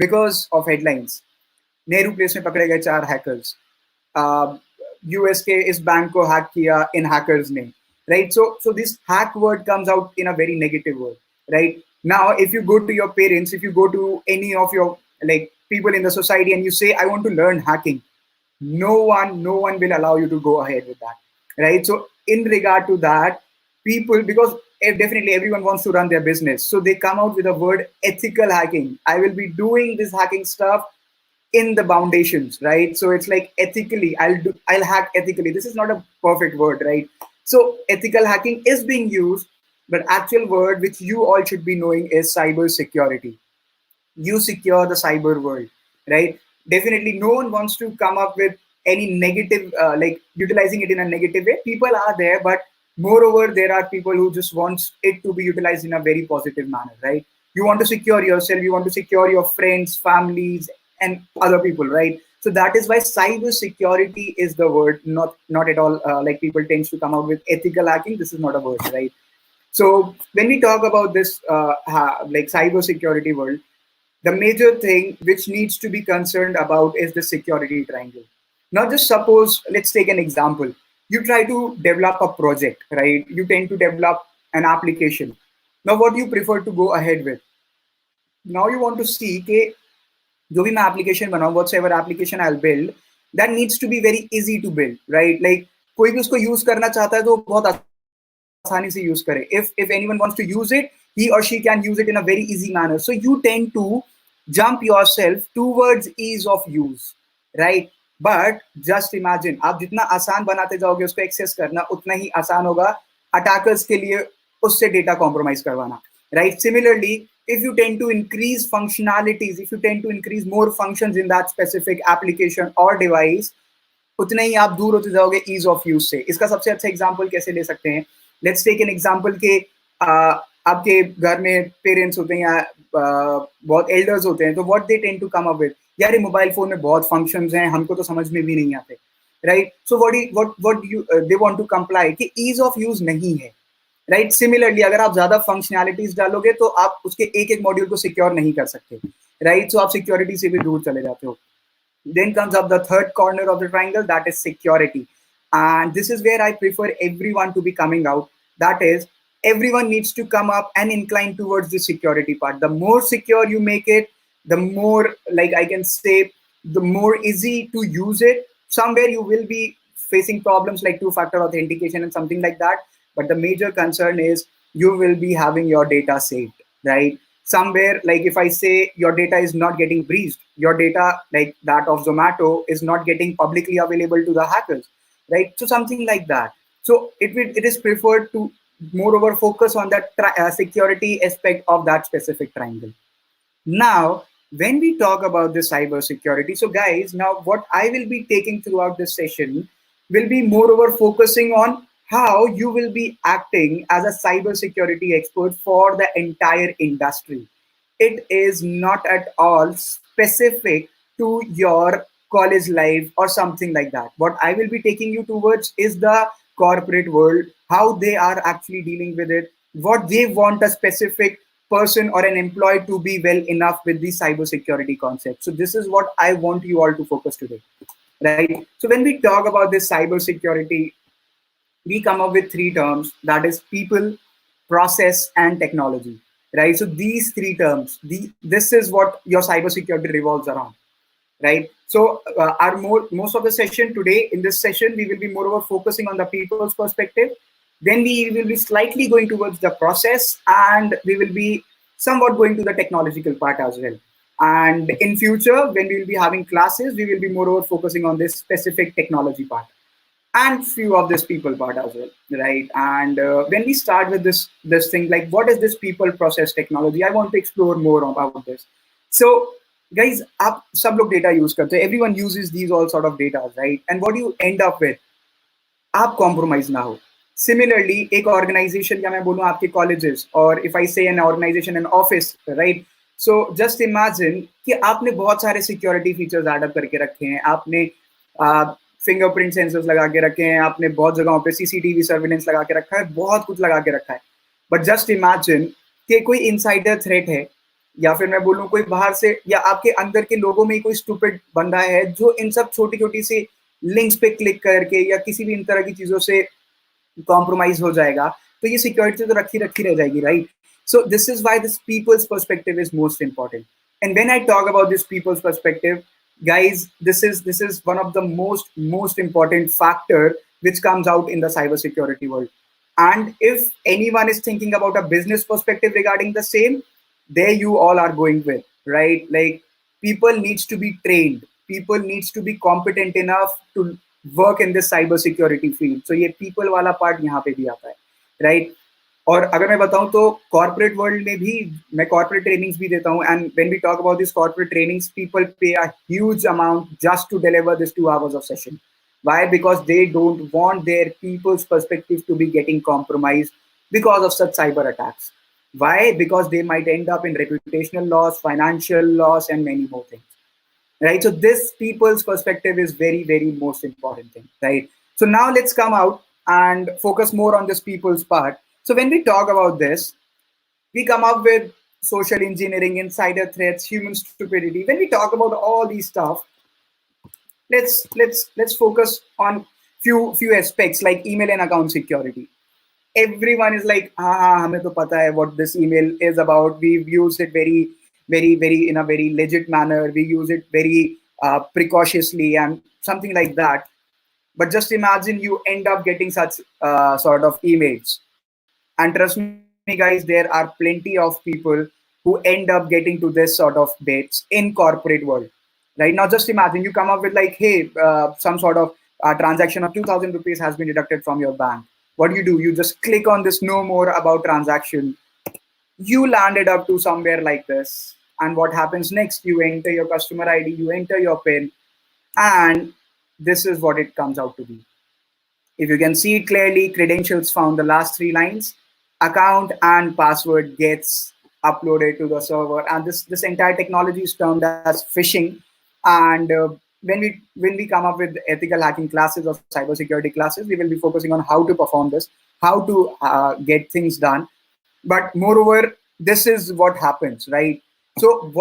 because of headlines. Nehru place में पकड़े गए 4 हैकर्स, यूएस के इस बैंक को हैक किया इन हैकर्स ने, right? So this hack word comes out in a very negative word, right? Now if you go to your parents, if you go to any of your like people in the society and you say I want to learn hacking, no one will allow you to go ahead with that, right? So in regard to that, people, because definitely everyone wants to run their business, so they come out with a word ethical hacking. I will be doing this hacking stuff in the foundations, right? So it's like ethically, I'll hack ethically. This is not a perfect word, right? So ethical hacking is being used, but actual word which you all should be knowing is cyber security. You secure the cyber world, right? Definitely no one wants to come up with any negative like utilizing it in a negative way. People are there, but moreover there are people who just wants it to be utilized in a very positive manner, right? You want to secure yourself, you want to secure your friends, families, and other people, right? So that is why cyber security is the word, not at all like people tends to come out with ethical hacking. This is not a word, right? So when we talk about this like cyber security world, the major thing which needs to be concerned about is the security triangle. Now, just suppose, let's take an example. You try to develop a project, right? You tend to develop an application. Now, what do you prefer to go ahead with? Now, you want to see कि जो भी मैं application बनाऊँ, whatsoever application I'll build, that needs to be very easy to build, right? Like कोई भी उसको use करना चाहता है तो बहुत आसानी से use करे. If anyone wants to use it, he or she can use it in a very easy manner. So you tend to jump yourself towards ease of use, right? But just imagine, आप जितना आसान बनाते जाओगे उसको access करना, उतना ही आसान होगा अटैकर्स के लिए उससे डेटा कॉम्प्रोमाइज करवाना, right? Similarly, if you tend to increase functionalities, if you tend to increase more functions in that specific application or device, उतने ही आप दूर होते जाओगे ईज ऑफ यूज से. इसका सबसे अच्छा एग्जांपल कैसे ले सकते हैं? लेट्स टेक एन एग्जांपल के आपके घर में पेरेंट्स होते हैं या बहुत एल्डर्स होते हैं, तो what they tend to come up with, यार ये मोबाइल फोन में बहुत फंक्शंस हैं, हमको तो समझ में भी नहीं आते, right? So what you they want to comply कि ईज ऑफ यूज नहीं है, राइट? सिमिलरली अगर आप ज्यादा फंक्शनैलिटीज डालोगे तो आप उसके एक एक मॉड्यूल को सिक्योर नहीं कर सकते, राइट? सो आप सिक्योरिटी से भी दूर चले जाते हो. Then comes up the third corner of the triangle, that is security. And this is where I prefer everyone to be coming out. That is, everyone needs to come up and incline towards the security part. The more secure you make it, the more, like I can say, the more easy to use it. Somewhere you will be facing problems like two-factor authentication and something like that. But the major concern is you will be having your data saved, right? Somewhere, like if I say your data is not getting breached, your data like that of Zomato is not getting publicly available to the hackers, right? So something like that. So it is preferred to moreover focus on that security aspect of that specific triangle. Now, when we talk about the cyber security, so guys, now what I will be taking throughout this session will be moreover focusing on how you will be acting as a cybersecurity expert for the entire industry. It is not at all specific to your college life or something like that. What I will be taking you towards is the corporate world, how they are actually dealing with it, what they want a specific person or an employee to be well enough with the cybersecurity concept. So this is what I want you all to focus today, right? So when we talk about this cybersecurity, we come up with three terms, that is people, process, and technology, right? So these three terms, this is what your cybersecurity revolves around, right? So most of the session today, in this session, we will be moreover focusing on the people's perspective. Then we will be slightly going towards the process, and we will be somewhat going to the technological part as well. And in future, when we will be having classes, we will be moreover focusing on this specific technology part and few of this people part as well, right? And when we start with this thing, like what is this people process technology, I want to explore more about this. So guys, आप सब लोग data use करते हैं, everyone uses these all sort of data, right? And what do you end up with? आप compromise ना हो. Similarly, एक organization या मैं बोलूँ आपके colleges, or if I say an organization, an office, right? So just imagine कि आपने बहुत सारे security features add up करके रखे हैं, आपने फिंगरप्रिंट सेंसर्स लगा के रखे हैं, आपने बहुत जगहों पे सीसीटीवी सर्विलेंस लगा के रखा है, बहुत कुछ लगा के रखा है. बट जस्ट इमेजिन कि कोई इनसाइडर थ्रेट है या फिर मैं बोलूँ कोई बाहर से या आपके अंदर के लोगों में ही कोई स्टूपिड बंदा है जो इन सब छोटी छोटी सी लिंक्स पे क्लिक करके या किसी भी इन तरह की चीजों से कॉम्प्रोमाइज हो जाएगा, तो ये सिक्योरिटी तो रखी रखी रह जाएगी, right? So this is why this people's perspective is most important. And when I talk about this people's perspective, guys, this is one of the most important factor which comes out in the cybersecurity world. And if anyone is thinking about a business perspective regarding the same, there you all are going with, right? Like, people needs to be trained, people needs to be competent enough to work in this cyber security field. So ये people वाला part यहाँ पे भी आता है, right? और अगर मैं बताऊं तो कॉर्पोरेट वर्ल्ड में भी मैं कॉर्पोरेट ट्रेनिंग्स भी देता हूं. And when we talk about this corporate trainings, people pay a huge amount just to deliver this 2 hours of session. Why? Because they don't want their people's perspective to be getting compromised because of such cyber attacks. Why? Because they might end up in reputational loss, financial loss, and many more things, right? So this people's perspective is very, very most important thing, right? So now let's come out and focus more on this people's part. So when we talk about this, we come up with social engineering, insider threats, human stupidity. When we talk about all these stuff, let's focus on few aspects like email and account security. Everyone is like, हमें तो पता है what this email is about. We've used it very in a very legit manner. We use it very precautiously and something like that. But just imagine you end up getting such sort of emails. And trust me, guys, there are plenty of people who end up getting to this sort of bits in corporate world. Right now, just imagine you come up with like, hey, some sort of transaction of 2,000 rupees has been deducted from your bank. What do? You just click on this no more about transaction. You landed up to somewhere like this. And what happens next? You enter your customer ID, you enter your PIN, and this is what it comes out to be. If you can see it clearly, credentials found, the last 3 lines, account and password gets uploaded to the server, and this entire technology is termed as phishing. And when we come up with ethical hacking classes or cybersecurity classes, we will be focusing on how to perform this, how to get things done. But moreover, this is what happens, right? So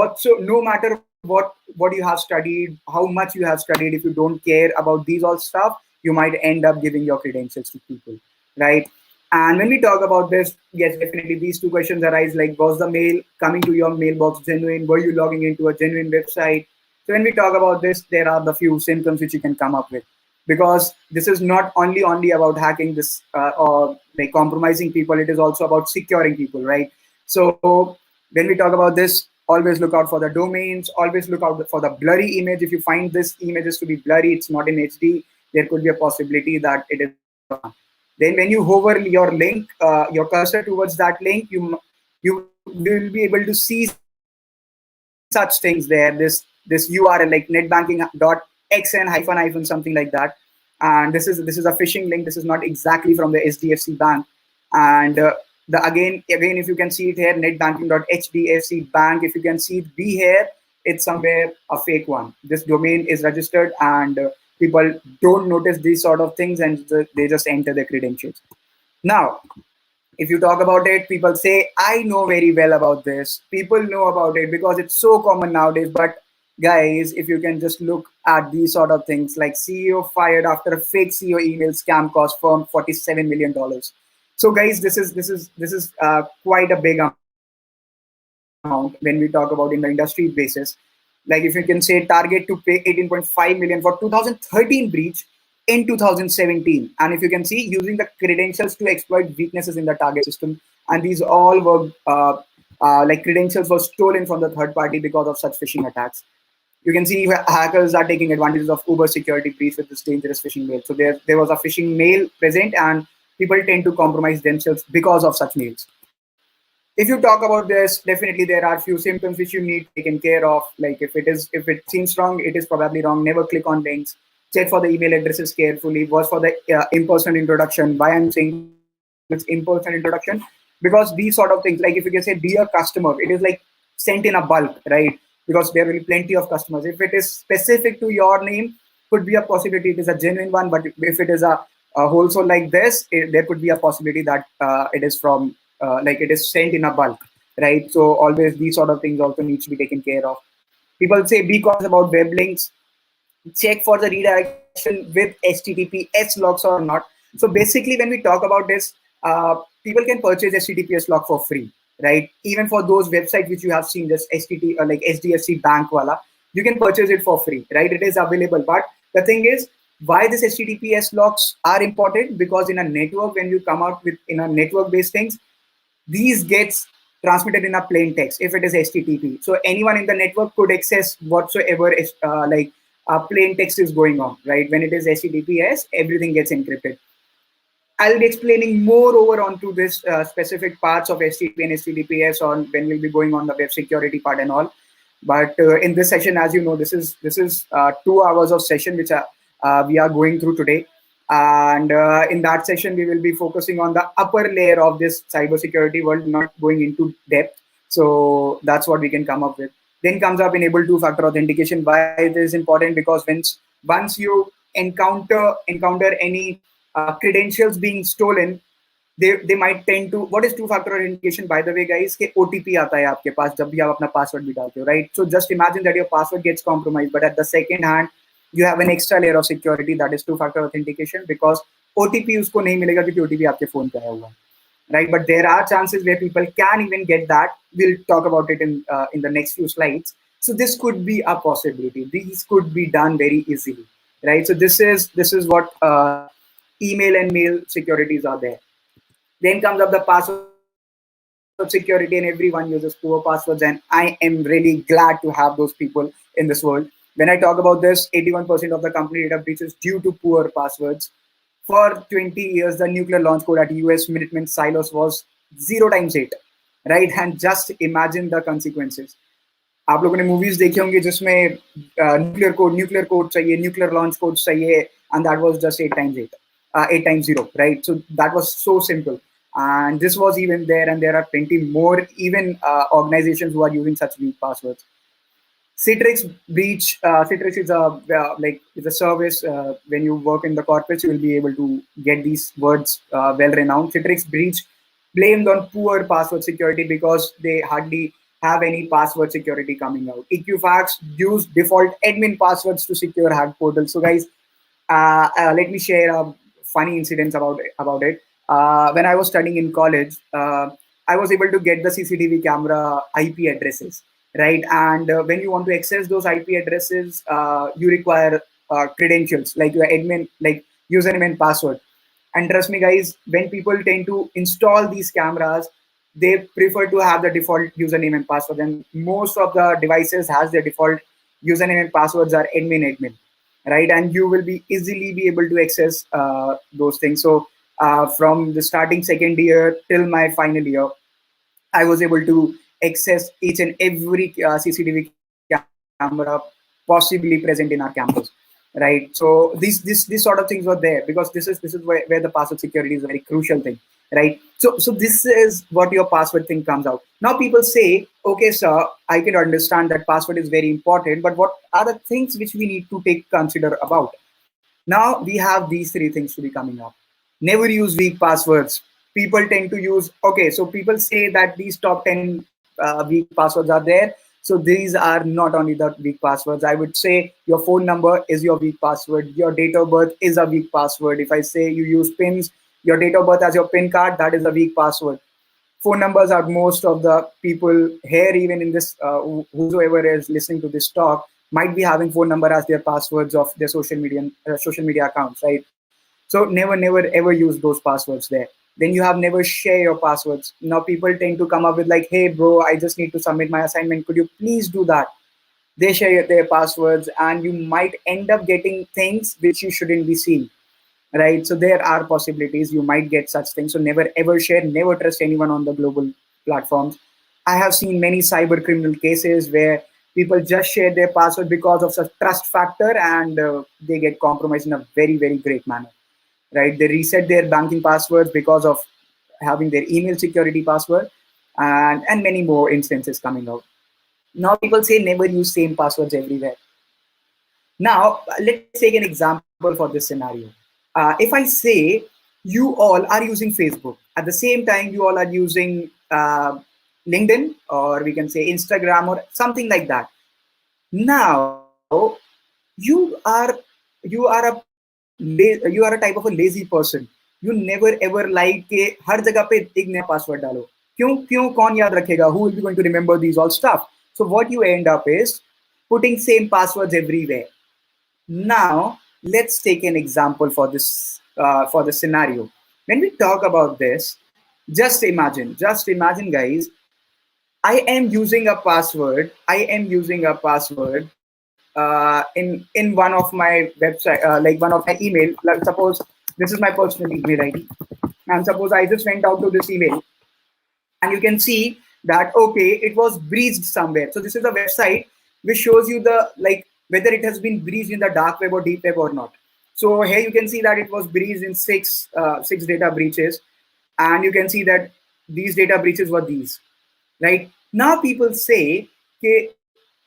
no matter what you have studied, how much you have studied, if you don't care about these all stuff, you might end up giving your credentials to people, right? And when we talk about this, yes, definitely these two questions arise, like, was the mail coming to your mailbox genuine? Were you logging into a genuine website? So when we talk about this, there are the few symptoms which you can come up with, because this is not only about hacking this or like compromising people. It is also about securing people, right? So when we talk about this, always look out for the domains, always look out for the blurry image. If you find this images to be blurry, it's not in HD, there could be a possibility that it is. Then when you hover your link, your cursor towards that link, you will be able to see such things there. This URL like netbanking.xn hyphen something like that. And this is a phishing link. This is not exactly from the SDFC bank. And the again, if you can see it here, netbanking.hdfc bank. If you can see it be here, it's somewhere a fake one. This domain is registered, and people don't notice these sort of things, and they just enter their credentials. Now, if you talk about it, people say, I know very well about this. People know about it because it's so common nowadays. But guys, if you can just look at these sort of things, like CEO fired after a fake CEO email scam cost firm $47 million. So guys, this is quite a big amount when we talk about in the industry basis. Like, if you can say Target to pay 18.5 million for 2013 breach in 2017, and if you can see, using the credentials to exploit weaknesses in the target system, and these all were like credentials were stolen from the third party because of such phishing attacks. You can see hackers are taking advantages of Uber security breach with this dangerous phishing mail. So there was a phishing mail present, and people tend to compromise themselves because of such mails. If you talk about this, definitely there are few symptoms which you need taken care of. Like, if it seems wrong, it is probably wrong. Never click on links. Check for the email addresses carefully. Watch for the in-person introduction. Why I'm saying it's in-person introduction? Because these sort of things, like if you can say dear customer, it is like sent in a bulk, right? Because there will be plenty of customers. If it is specific to your name, could be a possibility it is a genuine one. But if it is a wholesale like this, there could be a possibility that it is from like it is sent in a bulk, right? So always these sort of things also needs to be taken care of. People say be cautious about web links, check for the redirection with HTTPS locks or not. So basically, when we talk about this, people can purchase HTTPS lock for free, right? Even for those websites which you have seen, just HTTP like SDFC Bank wala, you can purchase it for free, right? It is available. But the thing is, why this HTTPS locks are important? Because in a network, when you come out with in a network-based things, these gets transmitted in a plain text if it is HTTP. So anyone in the network could access whatsoever is plain text is going on, right? When it is HTTPS, everything gets encrypted. I'll be explaining more over onto this specific parts of HTTP and HTTPS on when we'll be going on the web security part and all. But in this session, as you know, this is 2 hours of session which we are going through today. And in that session, we will be focusing on the upper layer of this cybersecurity world, not going into depth. So that's what we can come up with. Then comes up enable two-factor authentication. Why it is important? Because once you encounter any credentials being stolen, they might tend to. What is two-factor authentication, by the way, guys? कि OTP आता है आपके पास जब भी आप अपना password भी डालते हो, right? So just imagine that your password gets compromised, but at the second hand, you have an extra layer of security, that is two-factor authentication, because OTP उसको नहीं मिलेगा क्योंकि OTP आपके phone पे आया हुआ है, right? But there are chances where people can even get that. We'll talk about it in the next few slides. So this could be a possibility. These could be done very easily, right? So this is what email and mail securities are there. Then comes up the password security, and everyone uses poor passwords. And I am really glad to have those people in this world. When I talk about this, 81% of the company data breaches due to poor passwords. For 20 years, the nuclear launch code at US Minuteman silos was 0 times 8, right? And just imagine the consequences. आप लोगों ने movies देखी होंगी जिसमें nuclear code चाहिए, nuclear launch code चाहिए, and that was just 8 times 8, 8 times 0, right? So that was so simple, and this was even there, and there are plenty more even organizations who are using such weak passwords. Citrix breach. Citrix is a service. When you work in the corporates, you will be able to get these words well renowned. Citrix breach blamed on poor password security because they hardly have any password security coming out. Equifax used default admin passwords to secure hacked portals. So guys, let me share a funny incident about it. When I was studying in college, I was able to get the CCTV camera IP addresses, right? And when you want to access those IP addresses, you require credentials like your admin, like username and password. And trust me, guys, when people tend to install these cameras, they prefer to have the default username and password. And most of the devices has their default username and passwords are admin, right? And you will be easily be able to access those things. So from the starting second year till my final year, I was able to access each and every CCTV camera possibly present in our campus, right? So these sort of things were there because this is where the password security is a very crucial thing, right? So this is what your password thing comes out. Now people say, okay, sir, I can understand that password is very important, but what are the things which we need to take consider about? Now we have these three things to be coming up. Never use weak passwords. People tend to use, okay, so people say that these top 10 weak passwords are there. So these are not only the weak passwords. I would say your phone number is your weak password. Your date of birth is a weak password. If I say you use pins, your date of birth as your PIN card, that is a weak password. Phone numbers are most of the people here, even in this, whosoever is listening to this talk, might be having phone number as their passwords of their social media accounts, right? So never ever use those passwords there. Then you have never share your passwords. Now people tend to come up with like, hey bro, I just need to submit my assignment, could you please do that? They share their passwords, and you might end up getting things which you shouldn't be seeing, right? So there are possibilities you might get such things. So never ever share, never trust anyone on the global platforms. I have seen many cyber criminal cases where people just share their password because of such trust factor, and they get compromised in a very great manner, right? They reset their banking passwords because of having their email security password, and many more instances coming out. Now people say never use same passwords everywhere. Now let's take an example for this scenario. If I say you all are using Facebook at the same time, you all are using LinkedIn, or we can say Instagram or something like that. Now you are you are a you are a type of a lazy person. You never ever like के हर जगह पे एक नया password डालो. क्यों क्यों कौन याद रखेगा? Who will be going to remember these all stuff? So what you end up is putting same passwords everywhere. Now let's take an example for this scenario. When we talk about this, just imagine, guys. I am using a password. I am using a password in one of my website, like one of my email. Like suppose this is my personal email ID, and suppose I just went out to this email, and you can see that okay, it was breached somewhere. So this is a website which shows you the like whether it has been breached in the dark web or deep web or not. So here you can see that it was breached in six data breaches, and you can see that these data breaches were these. Right now, people say,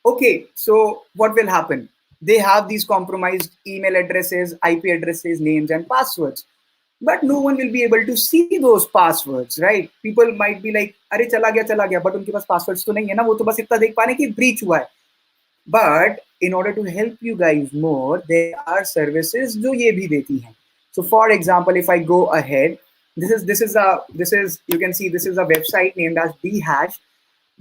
okay, so what will happen? They have these compromised email addresses, IP addresses, names, and passwords. But no one will be able to see those passwords, right? People might be like, अरे चला गया, but उनके पास passwords तो नहीं है ना, वो तो बस इतना देख पा रहे हैं कि breach हुआ है. But in order to help you guys more, there are services जो ये भी देती हैं. So for example, if I go ahead, this is you can see this is a website named as Bhash,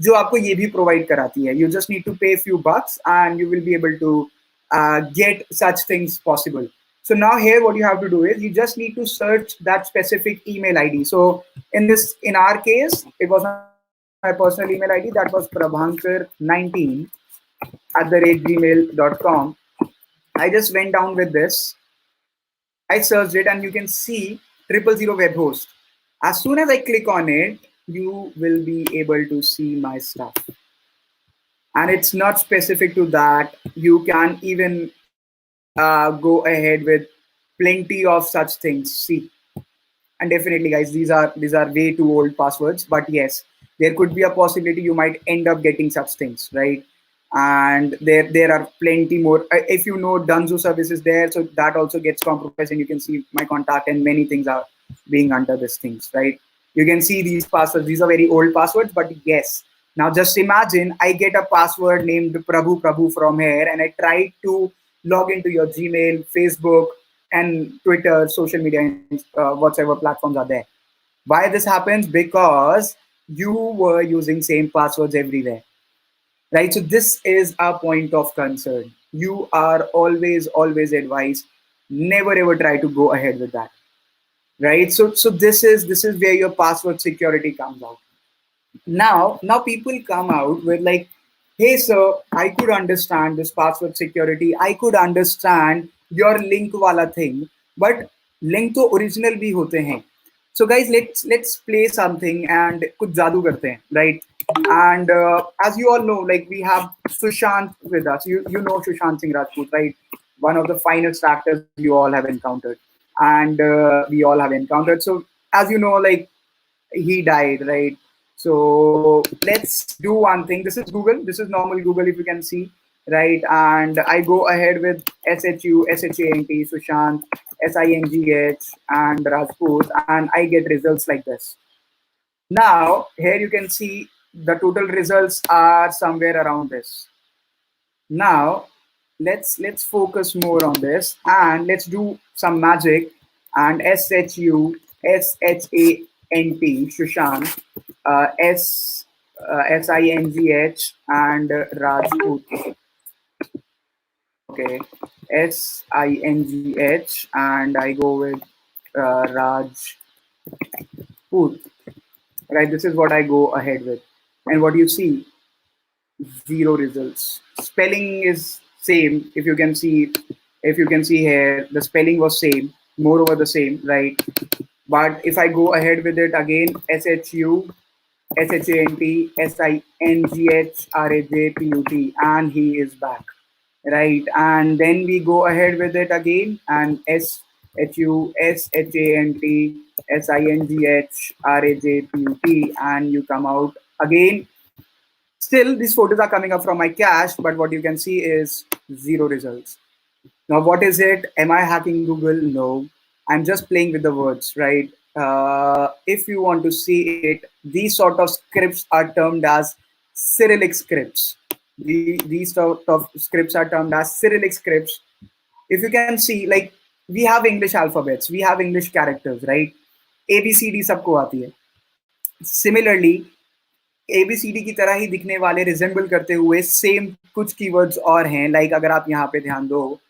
जो आपको ये भी provide कराती है. You just need to pay a few bucks and you will be able to get such things possible. So now here what you have to do is you just need to search that specific email ID. So in our case, it was my personal email ID. That was prabhankar19@gmail.com. I just went down with this. I searched it and you can see 000 web host. As soon as I click on it, you will be able to see my stuff. And it's not specific to that. You can even go ahead with plenty of such things. See, and definitely, guys, these are way too old passwords. But yes, there could be a possibility you might end up getting such things, right? And there are plenty more. If you know Dunzo services there, so that also gets compromised, and you can see my contact and many things are being under these things, right? You can see these passwords. These are very old passwords, but yes. Now just imagine I get a password named Prabhu from here, and I try to log into your Gmail, Facebook, and Twitter, social media, whatever platforms are there. Why this happens? Because you were using same passwords everywhere, right? So this is a point of concern. You are always advised, never ever try to go ahead with that, right? So this is where your password security comes out. Now people come out with like, hey sir, I could understand this password security, I could understand your link wala thing, but link to original bhi hote hain. So guys, let's play something and kuch jadoo karte hain, right? And as you all know, like we have Sushant with us. You know Sushant Singh Rajput, right? One of the finest actors you all have encountered, and we all have encountered. So as you know, like he died, right? So let's do one thing. This is Google. This is normal Google, if you can see, right? And I go ahead with SHANT, Sushant, SINGH, and Rajput, and I get results like this. Now here you can see the total results are somewhere around this. Now let's focus more on this and let's do some magic. And SHUSHANT, Sushant, SINGH, and Rajput. Okay, SINGH, and I go with Rajput. Right, this is what I go ahead with, and what you see, zero results. Spelling is same. If you can see here, the spelling was same, moreover the same, right? But if I go ahead with it again, SHUSHANT, and he is back, right? And then we go ahead with it again, and SHUSHANT, and you come out again. Still, these photos are coming up from my cache, but what you can see is zero results. Now, what is it? Am I hacking Google? No. I'm just playing with the words, right? if you want to see it, these sort of scripts are termed as Cyrillic scripts. These sort of scripts are termed as Cyrillic scripts. If you can see, like, we have English alphabets, we have English characters, right? ABCD सबको आती है. Similarly, ABCD की तरह ही दिखने वाले resemble करते हुए same कुछ कीवर्ड्स और हैं. लाइक अगर आप यहाँ पे ध्यान दो,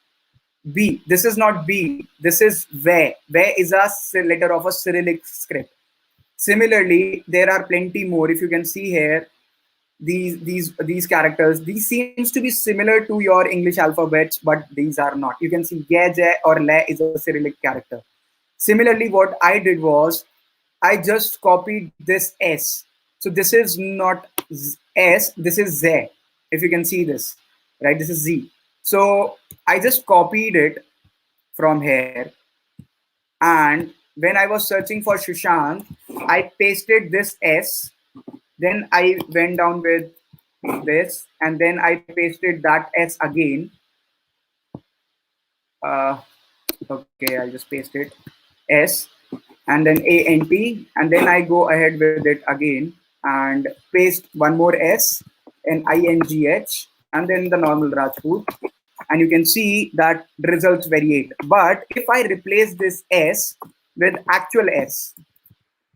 B. This is not B. This is where. Where is a letter of a Cyrillic script. Similarly, there are plenty more. If you can see here, these characters, these seems to be similar to your English alphabets, but these are not. You can see ye, je, or le is a Cyrillic character. Similarly, what I did was I just copied this S. So this is not S, this is Z. If you can see this, right? This is Z. So I just copied it from here. And when I was searching for Sushant, I pasted this S. Then I went down with this, and then I pasted that S again. Okay, I'll just paste it. S, and then ANT, and then I go ahead with it again and paste one more S and INGH, and then the normal Rajput. And you can see that results variate. But if I replace this S with actual S,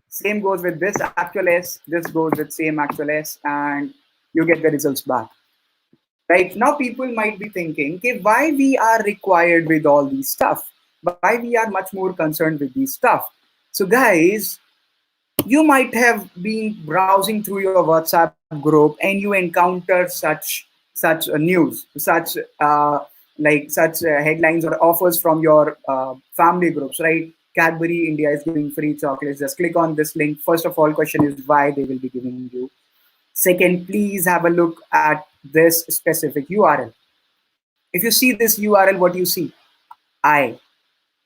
same goes with this actual S, this goes with same actual S, and you get the results back. Right now, people might be thinking, okay, why we are required with all these stuff? Why we are much more concerned with these stuff? So guys, you might have been browsing through your WhatsApp group and you encounter such news, such headlines or offers from your family groups, right? Cadbury India is giving free chocolates. Just click on this link. First of all, question is why they will be giving you. Second, please have a look at this specific URL. If you see this URL, what you see? I.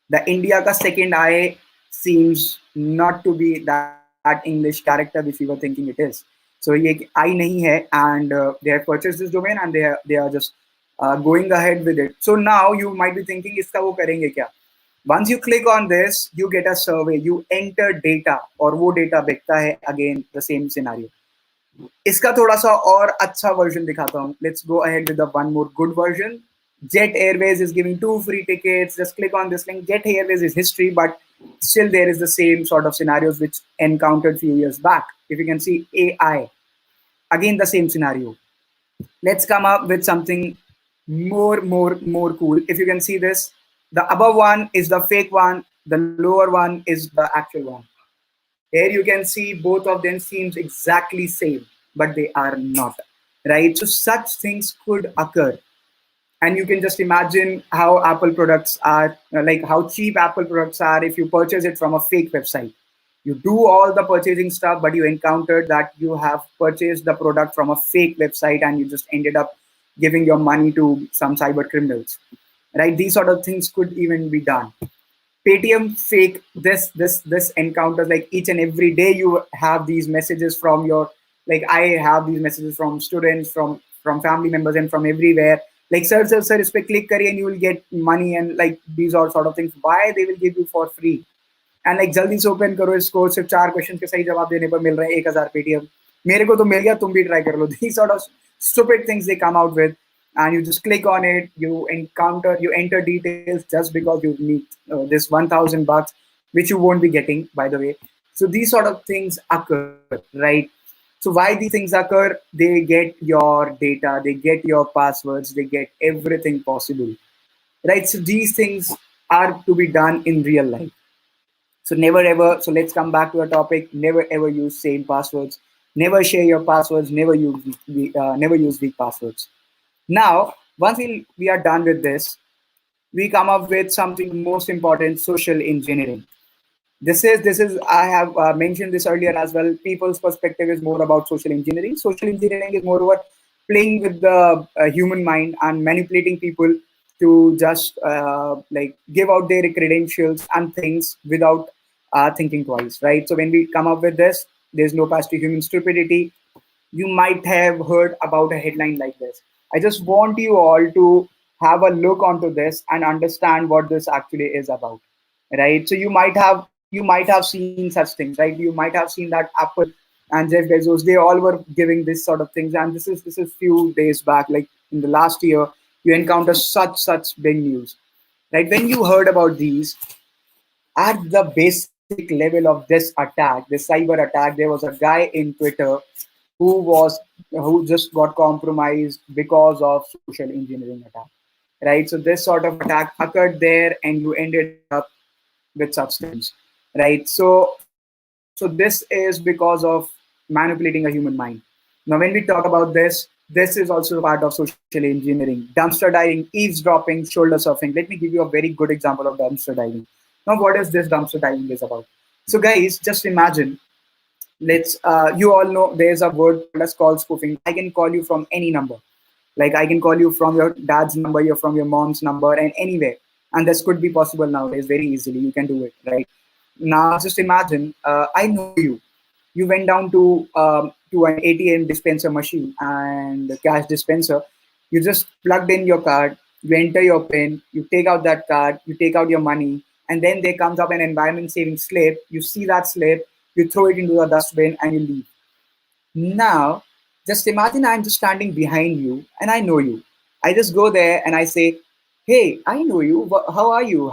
The India ka second I seems not to be that English character which we were thinking it is. So ye I nahi hai, and they have purchased this domain and they are just going ahead with it. So now you might be thinking, iska wo karenge kya? Once you click on this, you get a survey, you enter data, और वो data बिकता है. Again the same scenario. इसका थोड़ा सा और अच्छा version दिखाता हूँ. Let's go ahead with the one more good version. Jet Airways is giving 2 free tickets. Just click on this link. Jet Airways is history, but still there is the same sort of scenarios which encountered few years back. If you can see AI, again the same scenario. Let's come up with something more cool. If you can see this, the above one is the fake one, the lower one is the actual one. Here you can see both of them seems exactly same, but they are not, right? So such things could occur. And you can just imagine how Apple products are, like how cheap Apple products are if you purchase it from a fake website. You do all the purchasing stuff, but you encountered that you have purchased the product from a fake website and you just ended up giving your money to some cyber criminals, right? These sort of things could even be done. Paytm fake, this encounters, like each and every day you have these messages from your, like I have these messages from students, from family members and from everywhere. Like sir, इस पे click करिए and you will get money, and like these all sort of things. Why they will give you for free? And like जल्दी से open करो इसको, सिर्फ 4 question के सही जवाब देने पर मिल रहे हैं 1000 Paytm. मेरे को तो मिल गया, तुम भी try कर लो. These sort of stupid things they come out with, and you just click on it. You enter details just because you need this $1,000, which you won't be getting, by the way. So these sort of things occur, right? So why these things occur? They get your data, they get your passwords, they get everything possible, right? So these things are to be done in real life. So never ever, so let's come back to our topic. Never ever use same passwords. Never share your passwords. Never use weak passwords. Now, once we are done with this, we come up with something most important: social engineering. This is I have mentioned this earlier as well. People's perspective is more about social engineering. Social engineering is more about playing with the human mind and manipulating people to just like give out their credentials and things without thinking twice, right? So when we come up with this, there's no past to human stupidity. You might have heard about a headline like this. I just want you all to have a look onto this and understand what this actually is about, right? So you might have you might have seen such things, right? You might have seen that Apple and Jeff Bezos, they all were giving this sort of things. And this is few days back, like in the last year, you encounter such big news, right? When you heard about these, at the basic level of this attack, this cyber attack, there was a guy in Twitter who was who just got compromised because of social engineering attack, right? So this sort of attack occurred there, and you ended up with such things, right? So this is because of manipulating a human mind. Now, when we talk about this is also a part of social engineering, dumpster diving, eavesdropping, shoulder surfing. Let me give you a very good example of dumpster diving. Now, what is this dumpster diving is about? So, guys, just imagine. Let's you all know there's a word that's called spoofing. I can call you from any number. Like I can call you from your dad's number, you're from your mom's number, and anywhere. And this could be possible nowadays very easily. You can do it, right? Now, just imagine I know you. You went down to an ATM dispenser machine and the cash dispenser. You just plugged in your card. You enter your PIN. You take out that card. You take out your money, and then there comes up an environment saving slip. You see that slip. You throw it into the dustbin and you leave. Now, just imagine I'm just standing behind you and I know you. I just go there and I say, "Hey, I know you. How are you?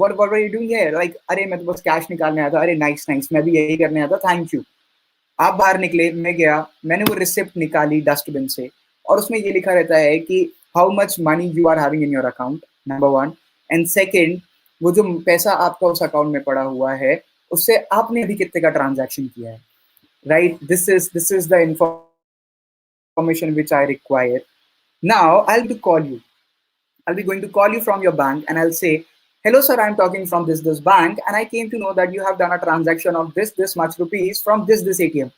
What were you doing here?" Like, "अरे मैं तो बस cash निकालने आया था." "अरे nice nice, मैं भी यही करने आया था. Thank you." आप बाहर निकले, मैं गया, मैंने वो रिसिप्ट निकाली डस्टबिन से, और उसमें ये लिखा रहता है कि how much money you are having in your account, number one. And second, वो जो पैसा आपका उस अकाउंट में पड़ा हुआ है, उससे आपने अभी कितने का ट्रांजैक्शन किया है, right? This is the information which I require. Now I will to call you. I'll be going to call you from your bank and I'll say, "Hello, sir, I'm talking from this bank, and I came to know that you have done a transaction of this much rupees from this ATM."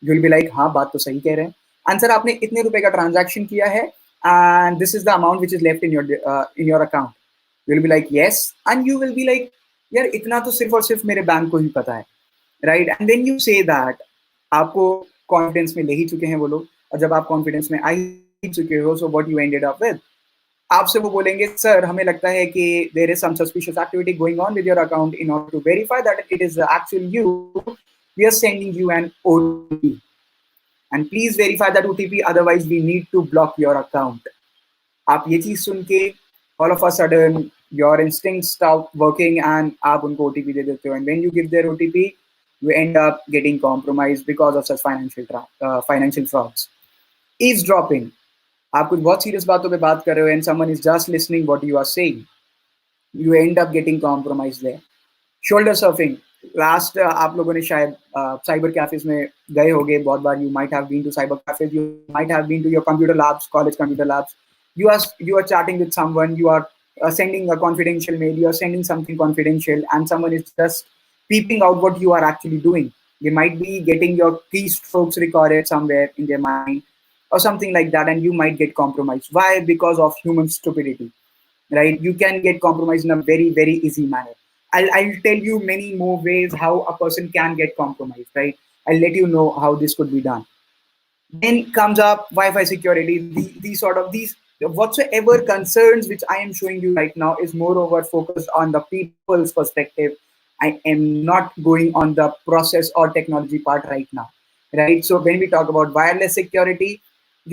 You will be like, "हाँ, बात तो सही कह रहे हैं. And sir, आपने इतने रुपए का transaction किया है, and this is the amount which is left in your account." You will be like, "Yes," and you will be like, "यार, इतना तो सिर्फ और सिर्फ मेरे बैंक को ही पता है, right?" And then you say that आपको कॉन्फिडेंस में ले ही चुके हैं वो लोग, और जब आप कॉन्फिडेंस में आ ही चुके हो, so what you ended up with, आपसे वो बोलेंगे, "सर, हमें लगता है कि there is some suspicious activity going on with your account. In order to verify that it is actually you, we are sending you an OTP. And please verify that OTP, otherwise we need to block your account." आप ये चीज सुन के all of a sudden your instincts stop working and आप उनको OTP दे देते हो. And when you give their OTP, you end up getting compromised because of such financial frauds. Eavesdropping. आप कुछ बहुत सीरियस बातों पे बात कर रहे हो and someone is just listening what you are saying. You end up getting compromised there. Shoulder surfing. Last आप लोगों ने शायद साइबर कैफेज में गए होंगे बहुत बार. You might have been to cyber cafes, you might have been to your computer labs, college computer labs. You are chatting with someone, you are sending a confidential mail, you are sending something confidential, and someone is just peeping out what you are actually doing. They might be getting your keystrokes recorded somewhere in their mind or something like that, and you might get compromised. Why? Because of human stupidity, right? You can get compromised in a very easy manner. I'll tell you many more ways how a person can get compromised, right? I'll let you know how this could be done. Then comes up Wi-Fi security. These sort of these whatsoever concerns which I am showing you right now is moreover focused on the people's perspective. I am not going on the process or technology part right now, right? So when we talk about wireless security,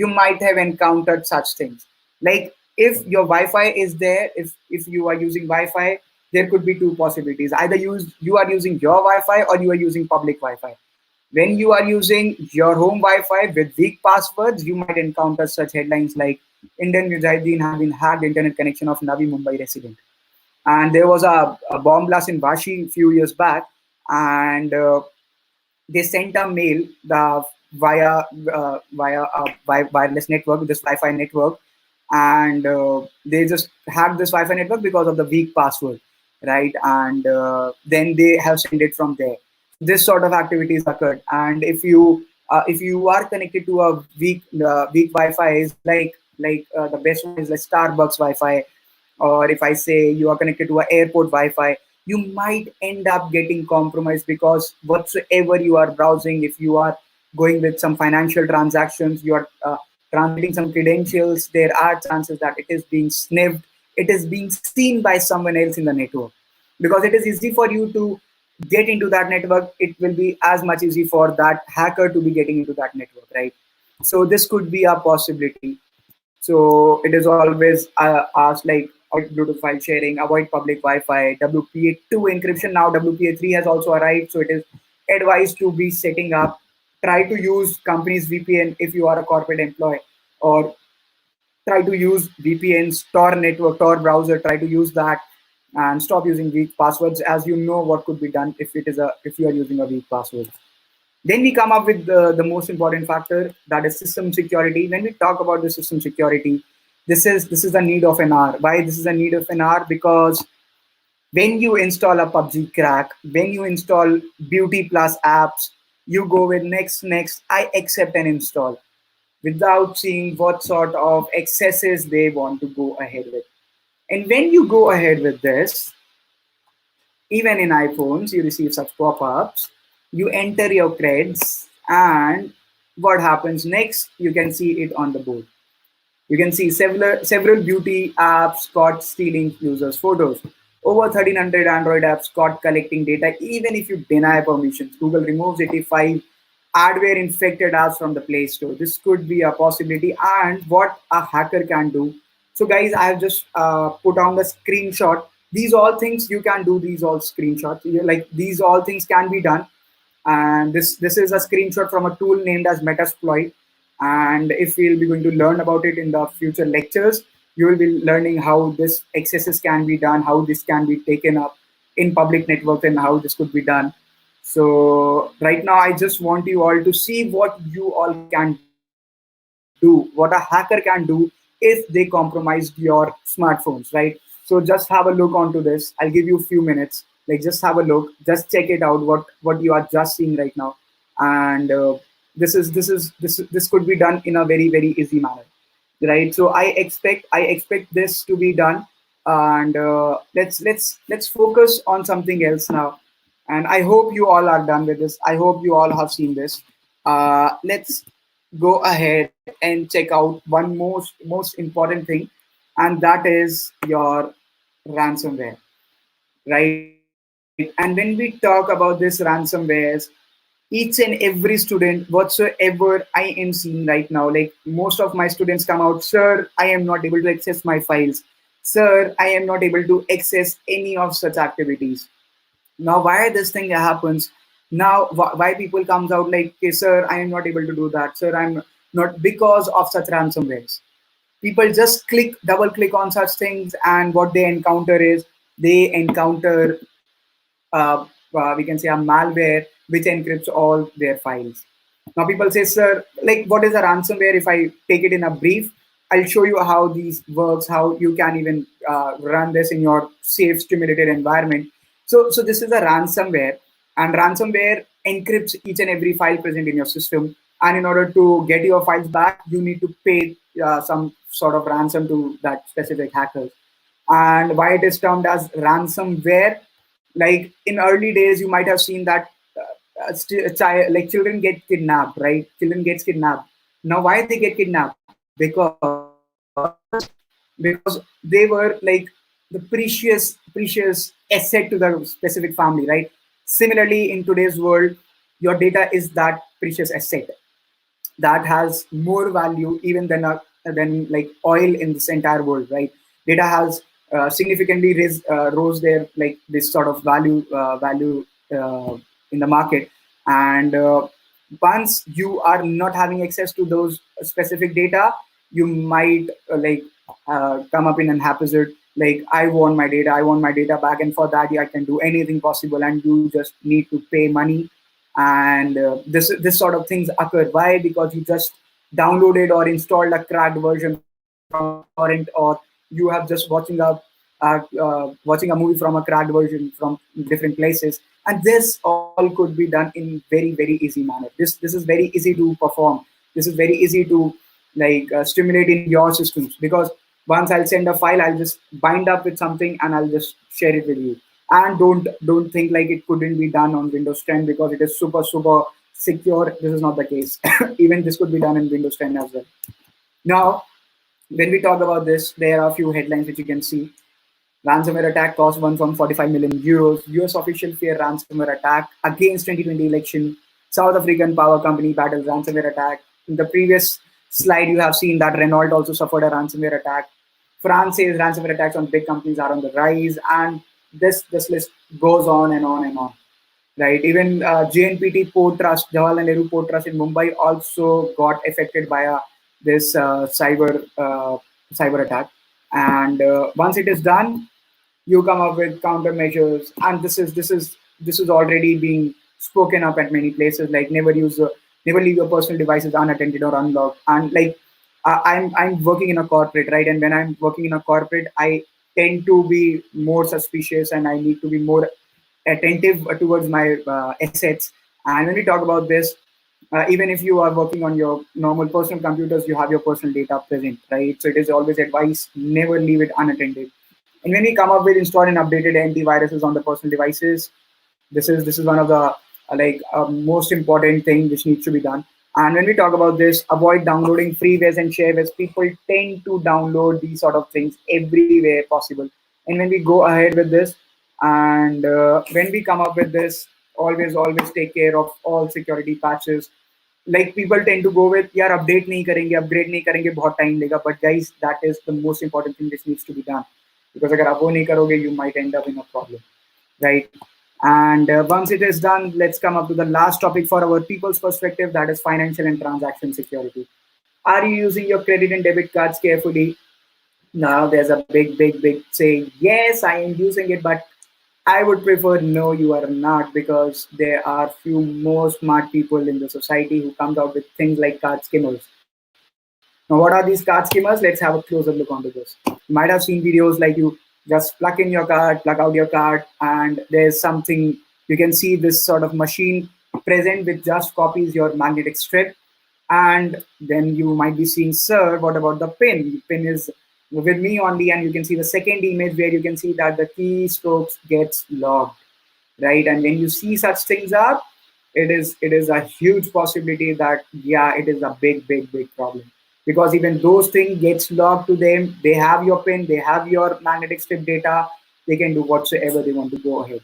you might have encountered such things. Like if your Wi-Fi is there, if you are using Wi-Fi, there could be two possibilities. Either you are using your Wi-Fi or you are using public Wi-Fi. When you are using your home Wi-Fi with weak passwords, you might encounter such headlines like Indian Mujahideen have been hacked internet connection of Navi Mumbai resident. And there was a bomb blast in Vashi a few years back, and they sent a mail via wireless network, this Wi-Fi network, and they just hacked this Wi-Fi network because of the weak password, right? And then they have sent it from there. This sort of activities occurred, and if you are connected to a weak Wi-Fi, is like the best one is like Starbucks Wi-Fi, or if I say you are connected to an airport Wi-Fi, you might end up getting compromised because whatsoever you are browsing, if you are going with some financial transactions, you are transmitting some credentials, there are chances that it is being sniffed, it is being seen by someone else in the network, because it is easy for you to get into that network, it will be as much easy for that hacker to be getting into that network, right? So this could be a possibility. So it is always asked like avoid Bluetooth file sharing, avoid public Wi-Fi, WPA2 encryption. Now WPA3 has also arrived, so it is advised to be setting up. Try to use company's VPN if you are a corporate employee, or try to use VPNs, Tor network, Tor browser. Try to use that and stop using weak passwords, as you know what could be done if you are using a weak password. Then we come up with the most important factor, that is system security. When we talk about the system security, this is a need of an hour. Why this is a need of an hour? Because when you install a PUBG crack, when you install Beauty Plus apps, you go with next, I accept and install without seeing what sort of excesses they want to go ahead with. And when you go ahead with this, even in iPhones, you receive such pop-ups. You enter your creds, and what happens next? You can see it on the board. You can see several beauty apps caught stealing users' photos. Over 1,300 Android apps caught collecting data, even if you deny permissions. Google removes 85 adware infected apps from the Play Store. This could be a possibility, and what a hacker can do. So, guys, I have just put on the screenshot. These all things you can do. These all screenshots. Like these all things can be done, and this is a screenshot from a tool named as Metasploit. And if we'll be going to learn about it in the future lectures, you will be learning how this excesses can be done, how this can be taken up in public network, and how this could be done. So right now I just want you all to see what you all can do, what a hacker can do if they compromised your smartphones, right? So just have a look onto this. I'll give you a few minutes. Like just have a look, just check it out. What you are just seeing right now, and this could be done in a very easy manner, right? So I expect this to be done, and let's focus on something else now. And I hope you all are done with this. I hope you all have seen this. Let's go ahead and check out one most important thing, and that is your ransomware, right? And when we talk about this ransomwares, each and every student whatsoever I am seeing right now, like most of my students come out, sir, I am not able to access my files, sir, I am not able to access any of such activities. Now why this thing happens? Now why people comes out like, okay, sir, I am not able to do that, sir, I'm not, because of such ransomwares. People just double click on such things, and what they encounter is they encounter we can say a malware which encrypts all their files. Now people say, sir, like what is a ransomware? If I take it in a brief, I'll show you how these works, how you can even run this in your safe stimulated environment. So this is a ransomware, and ransomware encrypts each and every file present in your system. And in order to get your files back, you need to pay some sort of ransom to that specific hacker. And why it is termed as ransomware? Like in early days, you might have seen that like children get kidnapped, right? Children gets kidnapped. Now why they get kidnapped? Because they were like the precious asset to the specific family, right? Similarly, in today's world, your data is that precious asset that has more value even than like oil in this entire world, right? Data has significantly rose their like this sort of value in the market. And once you are not having access to those specific data, you might come up in an haphazard, like, I want my data back, and for that I can do anything possible, and you just need to pay money. And this sort of things occur. Why? Because you just downloaded or installed a cracked version from a torrent, or you have just watching a movie from a cracked version from different places. And this all could be done in very easy manner. This is very easy to perform. This is very easy to stimulate in your systems, because once I'll send a file, I'll just bind up with something and I'll just share it with you. And don't think like it couldn't be done on Windows 10 because it is super secure. This is not the case. Even this could be done in Windows 10 as well. Now, when we talk about this, there are a few headlines which you can see. Ransomware attack cost 1.45 million euros. US official fear ransomware attack against 2020 election. South African power company battles ransomware attack. In the previous slide, you have seen that Renault also suffered a ransomware attack. France says ransomware attacks on big companies are on the rise, and this list goes on and on and on. Right, even JNPT Port Trust, Jawaharlal Nehru Port Trust in Mumbai also got affected by this cyber attack. And once it is done, you come up with countermeasures, and this is already being spoken up at many places, like never leave your personal devices unattended or unlocked. And like I'm working in a corporate, right? And when I'm working in a corporate, I tend to be more suspicious, and I need to be more attentive towards my assets. And when we talk about this, even if you are working on your normal personal computers, you have your personal data present, right? So it is always advice, never leave it unattended. And when we come up with installed and updated antiviruses on the personal devices, this is one of the most important thing which needs to be done. And when we talk about this, avoid downloading freewares and shareware. People tend to download these sort of things everywhere possible. And when we go ahead with this, and when we come up with this, always take care of all security patches. Like people tend to go with, यार update नहीं करेंगे, upgrade नहीं करेंगे, बहुत time लेगा. But guys, that is the most important thing which needs to be done, because अगर आप वो नहीं करोगे, you might end up in a problem, right? And once it is done, let's come up to the last topic for our people's perspective, that is financial and transaction security. Are you using your credit and debit cards carefully? Now there's a big say, yes, I am using it, but I would prefer no, you are not, because there are few more smart people in the society who comes out with things like card skimmers. Now, what are these card skimmers? Let's have a closer look onto this. You might have seen videos like you just plug in your card, plug out your card, and there's something, you can see this sort of machine present with just copies your magnetic strip. And then you might be seeing, sir, what about the pin? The pin is with me only, and you can see the second image where you can see that the keystrokes gets logged, right? And when you see such things up, it is a huge possibility that, yeah, it is a big problem, because even those things gets logged to them. They have your pin, they have your magnetic strip data, they can do whatsoever they want to go ahead.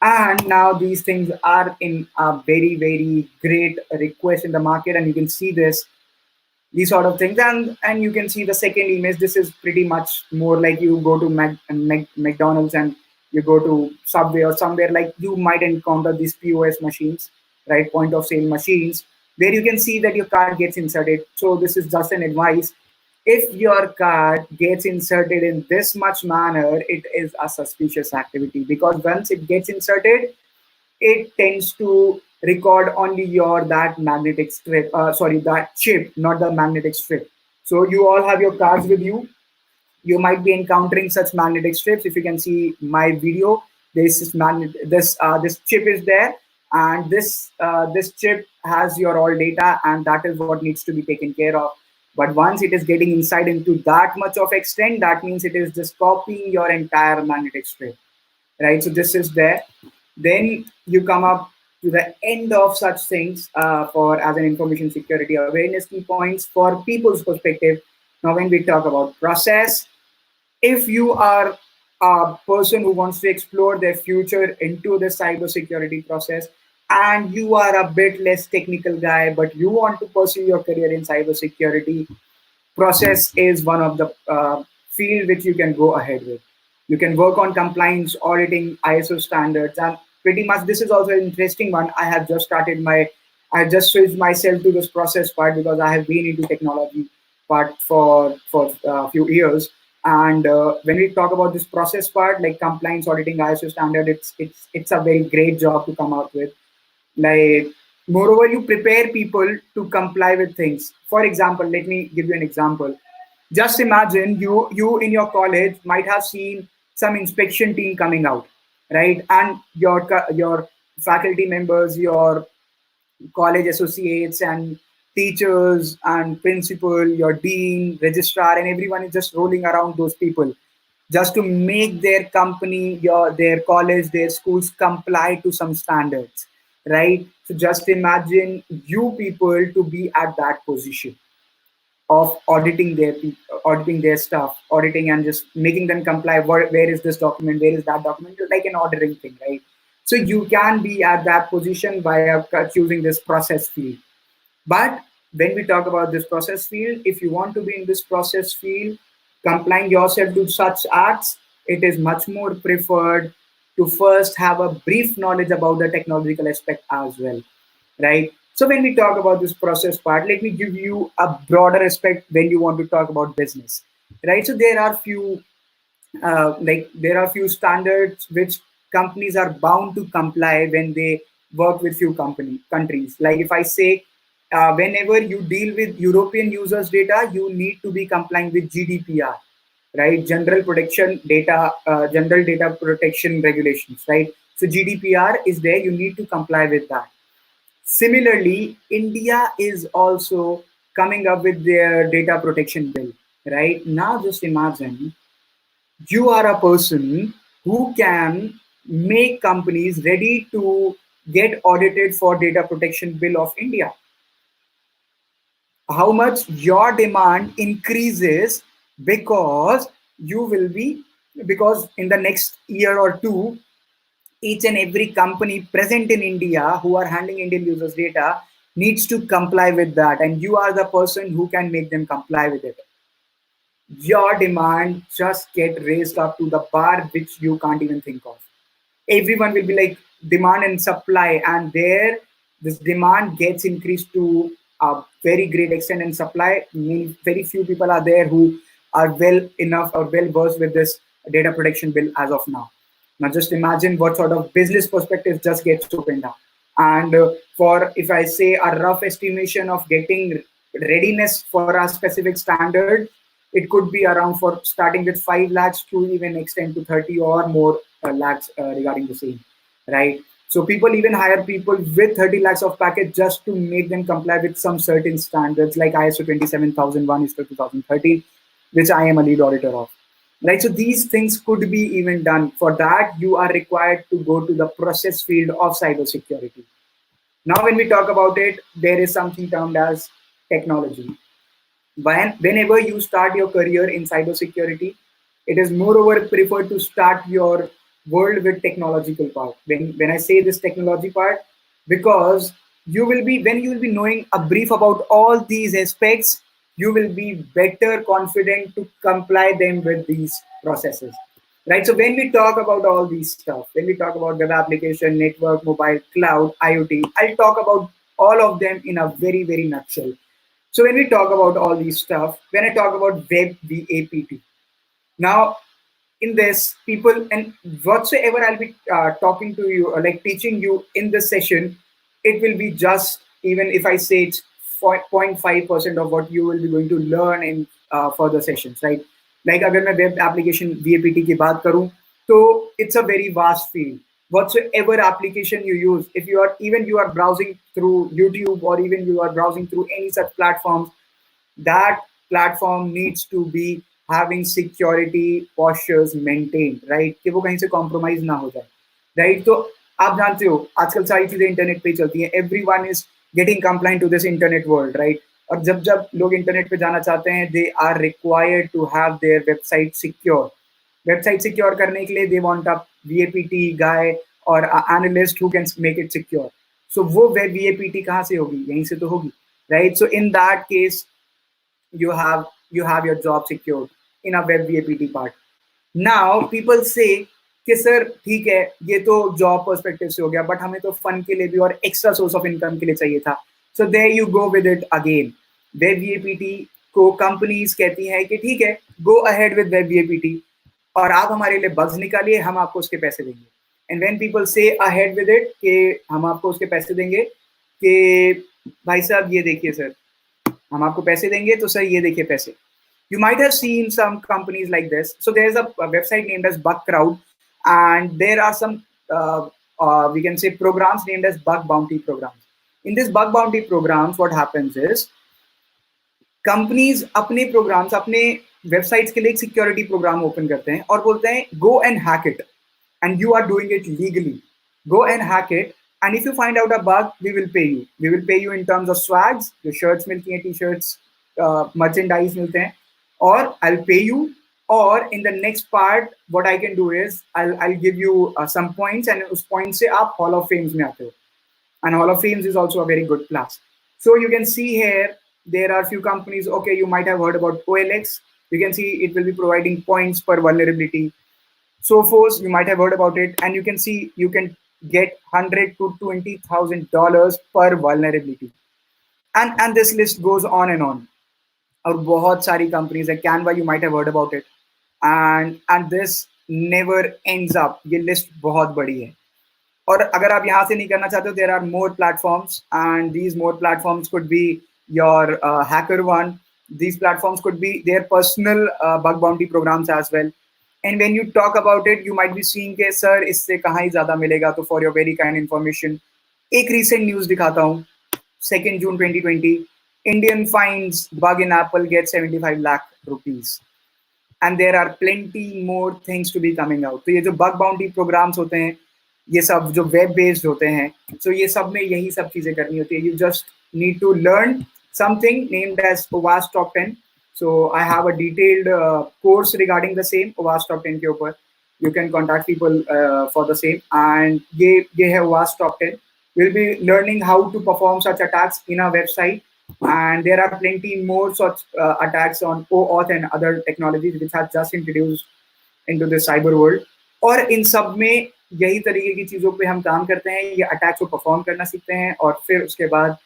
And now these things are in a very great request in the market, and you can see these sort of things. And you can see the second image. This is pretty much more like you go to McDonald's, and you go to Subway or somewhere, like you might encounter these POS machines, right? Point of sale machines, where you can see that your card gets inserted. So this is just an advice. If your card gets inserted in this much manner, it is a suspicious activity, because once it gets inserted, it tends to record only your that magnetic strip, that chip, not the magnetic strip. So you all have your cards with you. You might be encountering such magnetic strips. If you can see my video, this chip is there, and this chip has your all data, and that is what needs to be taken care of. But once it is getting inside into that much of extent, that means it is just copying your entire magnetic strip, right? So this is there. Then you come up to the end of such things for as an information security awareness key points for people's perspective. Now, when we talk about process, if you are a person who wants to explore their future into the cybersecurity process, and you are a bit less technical guy, but you want to pursue your career in cybersecurity, process is one of the field which you can go ahead with. You can work on compliance, auditing, ISO standards, and pretty much this is also an interesting one. I just switched myself to this process part, because I have been into technology part for a few years. And when we talk about this process part, like compliance, auditing, ISO standard, it's a very great job to come out with. Like, moreover, you prepare people to comply with things. For example, let me give you an example. Just imagine you in your college might have seen some inspection team coming out, right? And your faculty members, your college associates and teachers and principal, your dean, registrar, and everyone is just rolling around those people just to make their company, their college, their schools comply to some standards, right? So just imagine you people to be at that position. of auditing their stuff, auditing and just making them comply. Where is this document? Where is that document? It's like an ordering thing, right? So you can be at that position by choosing this process field. But when we talk about this process field, if you want to be in this process field, complying yourself to such acts, it is much more preferred to first have a brief knowledge about the technological aspect as well, right? So when we talk about this process part, let me give you a broader aspect when you want to talk about business, right? So there are few standards which companies are bound to comply when they work with few countries. Like if I say, whenever you deal with European users data, you need to be complying with GDPR, right? General data protection regulations, right? So GDPR is there, you need to comply with that. Similarly, India is also coming up with their data protection bill, right? Now just imagine you are a person who can make companies ready to get audited for data protection bill of India. How much your demand increases, because you will be because in the next year or two, each and every company present in India who are handling Indian users data needs to comply with that, and you are the person who can make them comply with it. Your demand just get raised up to the bar which you can't even think of. Everyone will be like demand and supply, and there this demand gets increased to a very great extent, and supply means very few people are there who are well enough or well versed with this data protection bill as of now. Now just imagine what sort of business perspective just gets opened up. And for, if I say, a rough estimation of getting readiness for a specific standard, it could be around, for starting with 5 lakhs to even extend to 30 or more lakhs regarding the same, right? So people even hire people with 30 lakhs of package just to make them comply with some certain standards like ISO 27001 is 2013, which I am a lead auditor of, right? So these things could be even done. For that, you are required to go to the process field of cybersecurity. Now, when we talk about it, there is something termed as technology. Whenever you start your career in cybersecurity, it is moreover preferred to start your world with technological part. When I say this technology part, because when you will be knowing a brief about all these aspects, you will be better confident to comply them with these processes. Right. So when we talk about all these stuff, when we talk about web application, network, mobile, cloud, IoT, I'll talk about all of them in a very, very nutshell. So when we talk about all these stuff, when I talk about web VAPT, now in this people and whatsoever I'll be talking to you or like teaching you in this session, it will be just, even if I say it's 0.5% of what you will be going to learn in further sessions, right? Like अगर मैं web application VAPT की बात करूं, तो it's a very vast field. Whatsoever application you use, if you are browsing through YouTube or even you are browsing through any such platforms, that platform needs to be having security postures maintained, right? कि वो कहीं से compromise ना हो जाए, right? तो आप जानते हो आजकल सारी चीजें इंटरनेट पे ही चलती हैं. Everyone is getting compliant to this internet world, right? और जब जब लोग इंटरनेट पे जाना चाहते हैं, they are required to have their website secure. Website secure करने के लिए they want a VAPT guy or a analyst who can make it secure. So वो web VAPT कहाँ से होगी? यहीं से तो होगी, right? So in that case, you have your job secured in a web VAPT part. Now people say कि sir ठीक है, ये तो जॉब पर्सपेक्टिव से हो गया, बट हमें तो फन के लिए भी और एक्स्ट्रा सोर्स ऑफ इनकम के लिए चाहिए था. So there you go with it again. Web VAPT को कंपनीज कहती हैं कि ठीक है, go ahead with web VAPT और आप हमारे लिए बग्स निकालिए, हम आपको उसके पैसे देंगे. एंड व्हेन पीपल से अहेड विद इट कि हम आपको उसके पैसे देंगे, कि भाई साहब ये देखिए सर, हम आपको पैसे देंगे, तो सर ये देखिए पैसे. You might have seen some companies like this. So there's a website named as Bugcrowd, and there are some we can say programs named as bug bounty programs. In this bug bounty programs, what happens is companies अपने programs, अपने websites के लिए एक security program open करते हैं और बोलते हैं go and hack it, and you are doing it legally. Go and hack it, and if you find out a bug, we will pay you. We will pay you in terms of swags. The shirts मिलती हैं, t-shirts, merchandise मिलते हैं, और I will pay you, और in the next part what I can do is I give you some points, and उस point से आप hall of famous में आते हो. And Hall of Fame is also a very good class. So you can see here, there are few companies. Okay, you might have heard about OLX. You can see it will be providing points per vulnerability. Sophos, you might have heard about it, and you can see you can get $100,000 to $20,000 per vulnerability, and this list goes on and on. और बहुत सारी companies है. Canva, you might have heard about it, and this never ends up. ये list बहुत बड़ी है. और अगर आप यहाँ से नहीं करना चाहते हो, there are more platforms, and these more platforms could be your HackerOne. These platforms could be their personal bug bounty programs as well. And when you talk about it, you might be seeing कि sir इससे कहाँ ही ज़्यादा मिलेगा. तो for your very kind information, एक recent news दिखाता हूँ. 2 June 2020, Indian finds bug in Apple get 75 lakh rupees. And there are plenty more things to be coming out. तो ये जो bug bounty programs होते हैं, ये सब जो वेब बेस्ड होते हैं, so ये सब में यही सब चीजें करनी होती है. You just need to learn something named as OWASP Top 10. So I have a detailed course regarding the same OWASP Top 10 के ऊपर. You can contact people for the same. And ये है OWASP Top 10. We'll be learning how to perform such attacks in our website. And there are plenty more such attacks on OAuth and other technologies which have just introduced into the cyber world. और इन सब में यही तरीके की चीज़ों पे हम काम करते हैं. ये अटैक को परफॉर्म करना सीखते हैं, और फिर उसके बाद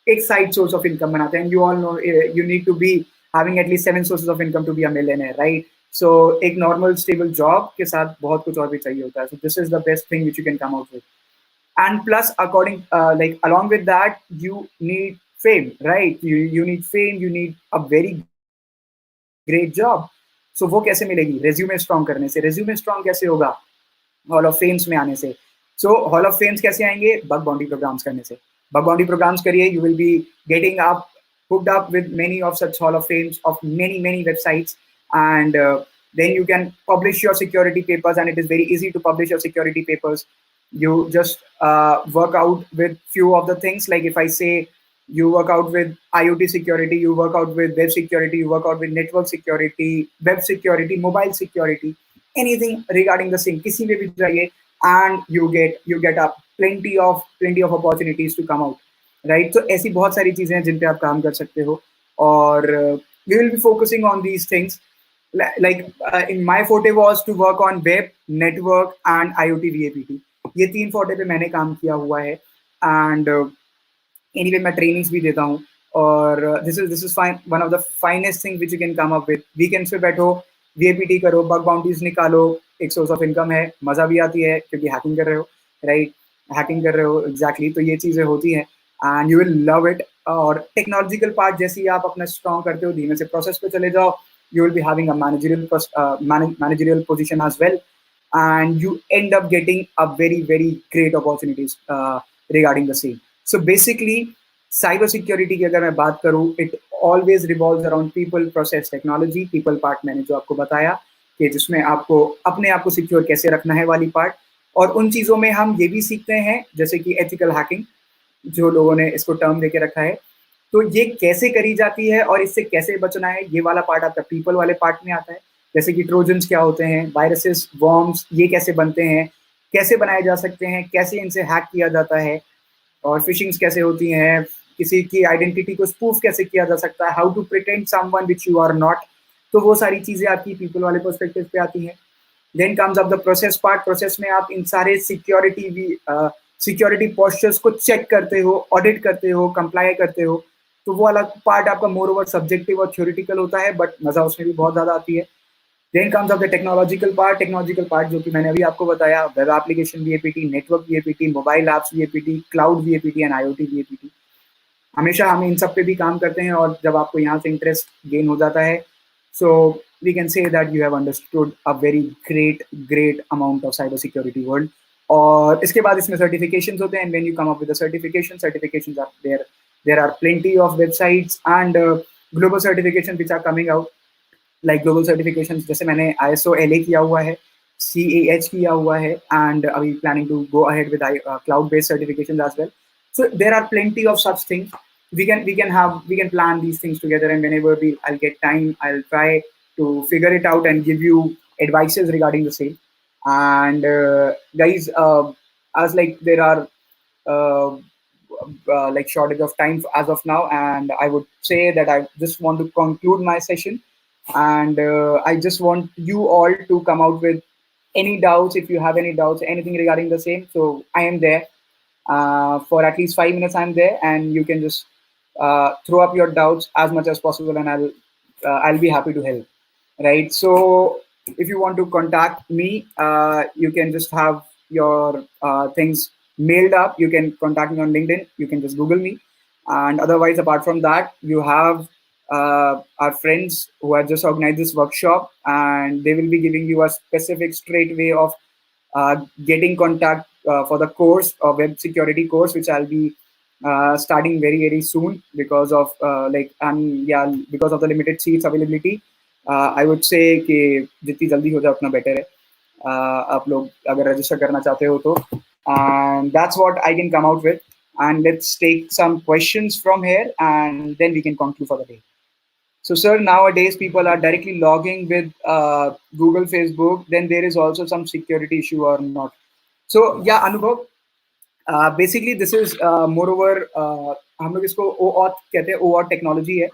एक साइड सोर्स ऑफ इनकम बनाते हैं. You all know you need to be having at least 7 sources of income to be a millionaire, right? So एक नॉर्मल स्टेबल जॉब के साथ बहुत कुछ और भी चाहिए होता है. So this is the best thing which you can come out with. And plus according like along with that you need fame, right? You need fame, you need a very great job. So वो कैसे मिलेगी? Resume strong करने से. Resume strong कैसे होगा? Hall of famous में आने से. सो हॉल ऑफ फेम्स कैसे आएंगे? बग बाउंटी प्रोग्राम्स करने से. बग बाउंटी प्रोग्राम्स करिए, you will be getting up hooked up with many of such hall of fames of many websites, and then you can publish your security papers, and it is very easy to publish your security papers. You just work out with few of the things, like if I say you work out with IoT security, you work out with web security, you work out with network security, web security, mobile security, anything regarding the same, किसी में भी जाइए, and you get up plenty of opportunities to come out, right? So ऐसी बहुत सारी चीजें हैं जिन पे आप काम कर सकते हो, और we will be focusing on these things. Like in my forte was to work on web, network and IoT VAPT. ये 3 forte पे मैंने काम किया हुआ है, and anyway मैं trainings भी देता हूँ, और this is fine, one of the finest things which you can come up with. Weekends पे बैठो, VAPT करो, bug bounties निकालो, एक सोर्स ऑफ इनकम है, मजा भी आती है क्योंकि हैकिंग कर रहे हो, राइट? हैकिंग कर रहे हो, एग्जैक्टली. तो ये चीजें होती हैं, and you will love it. और टेक्नोलॉजिकल पार्ट जैसे ही आप अपना स्ट्रॉन्ग करते हो, धीमे से प्रोसेस पे चले जाओ, you will be having a managerial position as well, and you end up getting a very great opportunities regarding the same. So basically cyber security की अगर मैं बात करूँ, it always revolves around people, process, technology. People part मैंने जो आपको बताया कि जिसमें आपको अपने आप को सिक्योर कैसे रखना है वाली पार्ट, और उन चीज़ों में हम ये भी सीखते हैं जैसे कि एथिकल हैकिंग, जो लोगों ने इसको टर्म देके रखा है, तो ये कैसे करी जाती है और इससे कैसे बचना है, ये वाला पार्ट आपका पीपल वाले पार्ट में आता है. जैसे कि ट्रोजन्स क्या होते हैं, वायरसेस, वॉर्म्स, ये कैसे बनते हैं, कैसे बनाए जा सकते हैं, कैसे इनसे हैक किया जाता है, और फिशिंग्स कैसे होती हैं, किसी की आइडेंटिटी को स्पूफ कैसे किया जा सकता है, how to pretend someone which you are not. तो वो सारी चीज़ें आपकी पीपल वाले पर्सपेक्टिव पे आती हैं. Then comes up the process part. Process में आप इन सारे सिक्योरिटी पोस्चर्स को चेक करते हो, ऑडिट करते हो, कंप्लाई करते हो. तो वो अलग पार्ट आपका मोर ओवर सब्जेक्टिव और थ्योरेटिकल होता है, बट मजा उसमें भी बहुत ज्यादा आती है. Then comes up the technological part जो कि मैंने अभी आपको बताया, web application VAPT, network VAPT, mobile apps VAPT, cloud VAPT and IoT VAPT. हमेशा हम इन सब पे भी काम करते हैं, और जब आपको यहाँ से इंटरेस्ट गेन हो जाता है, so we can say that you have understood a very great amount of cyber security world. और इसके बाद इसमें सर्टिफिकेशंस होते हैं, and when you come up with the certifications are there. There are plenty of websites and global certifications which are coming out, like global certifications जैसे मैंने ISO LA किया हुआ है, CAH किया हुआ है, and we planning to go ahead with cloud based certifications as well. So there are plenty of such things. we can plan these things together, and whenever I'll get time, I'll try to figure it out and give you advices regarding the same. And guys, as like there are uh, like shortage of time as of now, and I would say that I just want to conclude my session, and I just want you all to come out with any doubts. If you have any doubts, anything regarding the same, so I am there for at least 5 minutes. I'm there, and you can just throw up your doubts as much as possible, and I'll be happy to help. Right. So if you want to contact me, you can just have your things mailed up. You can contact me on LinkedIn. You can just Google me, and otherwise, apart from that, you have our friends who have just organized this workshop, and they will be giving you a specific straight way of getting contact for the course or web security course, which I'll be starting very soon because of because of the limited seats availability. I would say कि जितनी जल्दी हो जाए उतना better है. आप लोग अगर रजिस्टर करना चाहते हो तो, and that's what I can come out with. And let's take some questions from here, and then we can conclude for the day. So, sir, nowadays people are directly logging with Google, Facebook. Then there is also some security issue or not. So, yeah, Anubhav, basically this is moreover हम लोग इसको OAuth कहते हैं. OAuth technology है,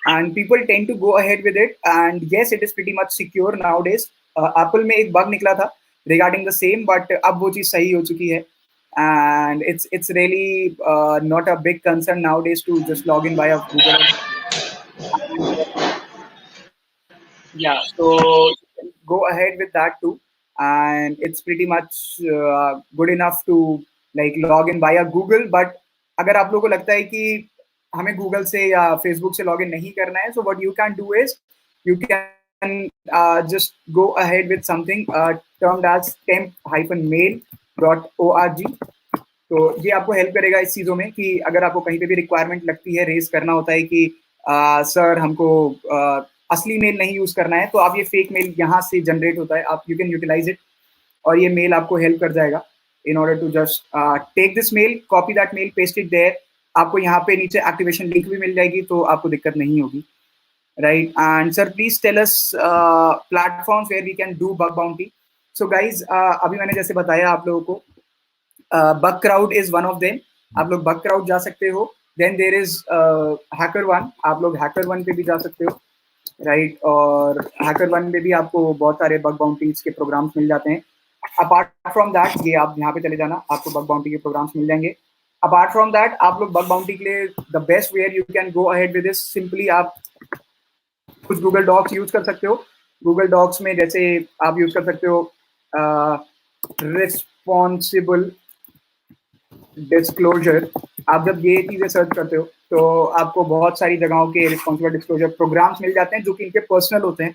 and people tend to go ahead with it. And yes, it is pretty much secure nowadays. Apple में एक bug निकला था regarding the same, but अब वो चीज़ सही हो चुकी है. And it's really not a big concern nowadays to just log in via Google. And yeah, so you can go ahead with that too, and it's pretty much good enough to like log in via Google. But अगर आप लोगों को लगता है कि हमें Google से या Facebook से log in नहीं करना है, so what you can do is you can just go ahead with something termed as temp-mail.org. तो ये आपको हेल्प करेगा इस चीज़ों में कि अगर आपको कहीं पे भी रिक्वायरमेंट लगती है, रेस करना होता है कि सर हमको असली मेल नहीं यूज करना है, तो आप ये फेक मेल यहाँ से जनरेट होता है, आप यू कैन यूटिलाइज इट, और ये मेल आपको हेल्प कर जाएगा in order to just take this mail, copy that mail, paste it there. आपको यहाँ पे नीचे एक्टिवेशन लिंक भी मिल जाएगी, तो आपको दिक्कत नहीं होगी. Right. And sir please tell us platforms where we can do bug bounty. So guys, अभी मैंने जैसे बताया आप लोगों को, Bugcrowd is one of them. आप लोग Bugcrowd जा सकते हो. Then there is HackerOne. आप लोग HackerOne पे भी जा सकते हो, राइट. और HackerOne में भी आपको बहुत सारे बग बाउंटीज के प्रोग्राम्स मिल जाते हैं. अपार्ट फ्रॉम दैट, ये आप यहाँ पे चले जाना, आपको बग बाउंटी के प्रोग्राम्स मिल जाएंगे. अपार्ट फ्रॉम दैट, आप लोग बग बाउंटी के लिए the best where you can go ahead with this, simply आप कुछ गूगल डॉक्स यूज कर सकते हो. गूगल डॉक्स में जैसे आप यूज कर सकते हो रिस्पॉन्सिबल डिस्क्लोजर. आप जब ये चीजें सर्च करते हो तो आपको बहुत सारी जगहों के रिस्पॉन्सिबल डिस्क्लोजर प्रोग्राम्स मिल जाते हैं जो कि इनके पर्सनल होते हैं,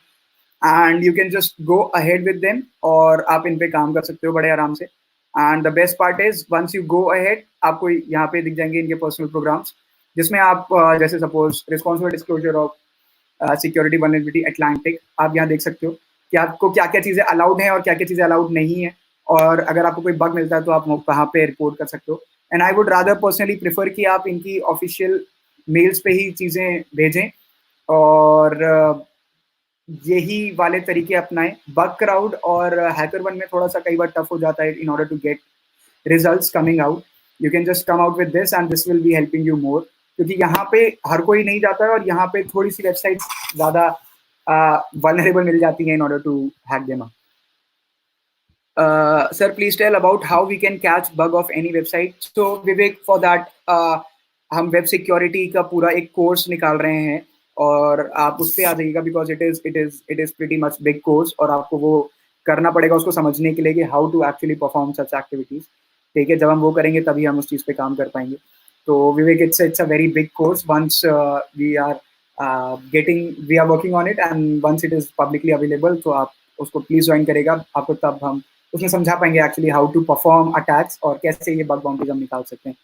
and you can just go ahead with them, और आप इन पे काम कर सकते हो बड़े आराम से. And the best part is once you go ahead, आपको यहाँ पे दिख जाएंगे इनके पर्सनल प्रोग्राम्स, जिसमें आप जैसे suppose responsible disclosure of security vulnerability Atlantic, आप यहाँ देख सकते हो कि आपको क्या क्या चीज़ें अलाउड हैं और क्या क्या चीज़ें अलाउड नहीं है, और अगर आपको कोई बग मिलता है तो आप कहाँ पे रिपोर्ट कर सकते हो. And I would rather personally prefer कि आप इनकी ऑफिशियल मेल्स पे ही चीज़ें भेजें, और यही वाले तरीके अपनाएं. Bugcrowd और HackerOne में थोड़ा सा कई बार टफ हो जाता है in order to get results coming out. You can just come out with this and this will be helping you more, क्योंकि यहाँ पे हर कोई नहीं जाता है, और यहाँ पे थोड़ी सी वेबसाइट ज़्यादा वल्नरेबल मिल जाती हैं in order to hack them up. Sir, please tell about how we can catch bug of any website. So Vivek, for that हम वेब सिक्योरिटी का पूरा एक कोर्स निकाल रहे हैं, और आप उस पर आ जाइएगा, because it is pretty much big course, और आपको वो करना पड़ेगा उसको समझने के लिए कि how to actually perform such activities. ठीक है, जब हम वो करेंगे तभी हम उस चीज़ पे काम कर पाएंगे. तो Vivek, it's a very big course. Once we are working on it, and once it is publicly available, तो आप उसको प्लीज ज्वाइन करेगा. आपको तब हम उसमें समझा पाएंगे actually how to perform attacks और कैसे ये बग बाउंटीज हम निकाल सकते हैं.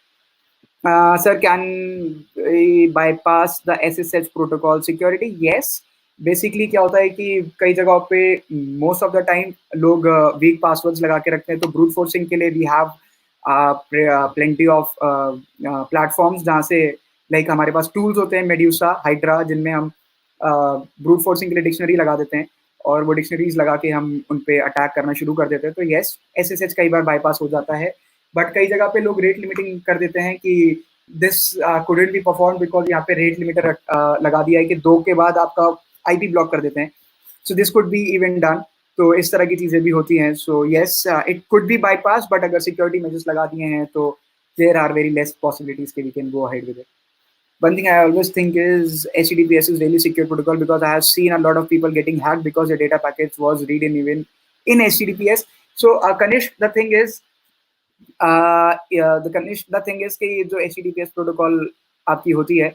Sir, can bypass the SSH protocol security? Yes. Basically क्या होता है कि कई जगहों पे मोस्ट ऑफ द टाइम लोग वीक पासवर्ड्स लगा के रखते हैं, तो ब्रूट फोर्सिंग के लिए we have plenty of platforms जहाँ से लाइक हमारे पास टूल्स होते हैं मेड्यूसा, हाइड्रा, जिनमें हम ब्रूट फोर्सिंग के लिए डिक्शनरी लगा देते हैं और वो डिक्शनरीज लगा के हम उन पे अटैक करना शुरू कर देते हैं। तो यस, SSH कई बार बाईपास हो जाता है, बट कई जगह पे लोग रेट लिमिटिंग कर देते हैं कि this couldn't be perform because यहाँ पे रेट लिमिटर लगा दिया है कि 2 के बाद आपका IP ब्लॉक कर देते हैं। So this could be even done. तो इस तरह की चीजें भी होती हैं। So yes, it could be bypass, but अगर सिक्योरिटी मेजर्स लगा दिए हैं तो there are very less possibilities that we can go ahead with it. One thing I always think is HTTPS is really secure protocol because I have seen a lot of people getting hacked because their data packets was read in even in HTTPS. So Kanish, the thing is, the thing is कि जो HTTPS protocol आपकी होती है,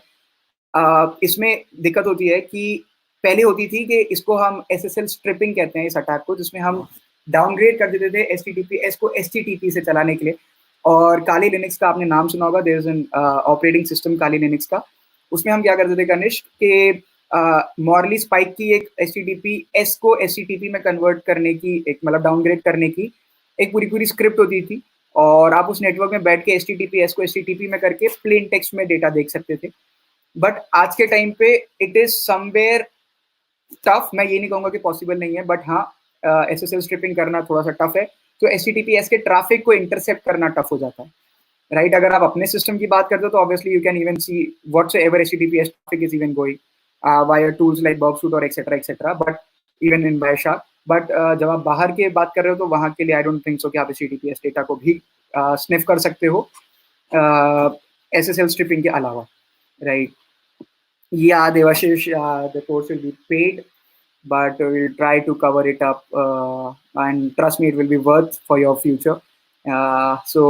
इसमें दिक्कत होती है कि पहले होती थी कि इसको हम SSL स्ट्रिपिंग कहते हैं इस अटैक को, जिसमें हम डाउनग्रेड कर देते थे HTTPS को HTTP से चलाने के लिए। और काली लिनक्स का आपने नाम सुना होगा, there is an operating system Kali Linux का। उसमें हम क्या करते थे कनिष्क कि मॉरली स्पाइक की एक HTTPS को HTTP में कन्वर्ट करने की, एक मतलब डाउनग्रेड करने की एक पूरी स्क्रिप्ट होती थी, और आप उस नेटवर्क में बैठ के HTTPS को HTTP में करके प्लेन टेक्स्ट में डेटा देख सकते थे। बट आज के टाइम पे इट इज समवेयर टफ। मैं ये नहीं कहूँगा कि पॉसिबल नहीं है, बट हाँ, SSL स्ट्रिपिंग करना थोड़ा सा टफ है। तो HTTPS के ट्रैफिक को इंटरसेप्ट करना टफ हो जाता है, राइट? अगर आप अपने सिस्टम की बात करते हो तो obviously you can even see whatsoever HTTPS traffic is even going via tools like Burp Suite और etcetera, but even in Wireshark. But जब आप बाहर की बात कर रहे हो तो वहाँ के लिए आई डोंट थिंक सो कि आप HTTPS डेटा को भी स्निफ कर सकते हो SSL स्ट्रिपिंग के अलावा, right? Yeah, Devashish, the course will be paid, but we'll try to cover it up, and trust me, it will be worth for your future. So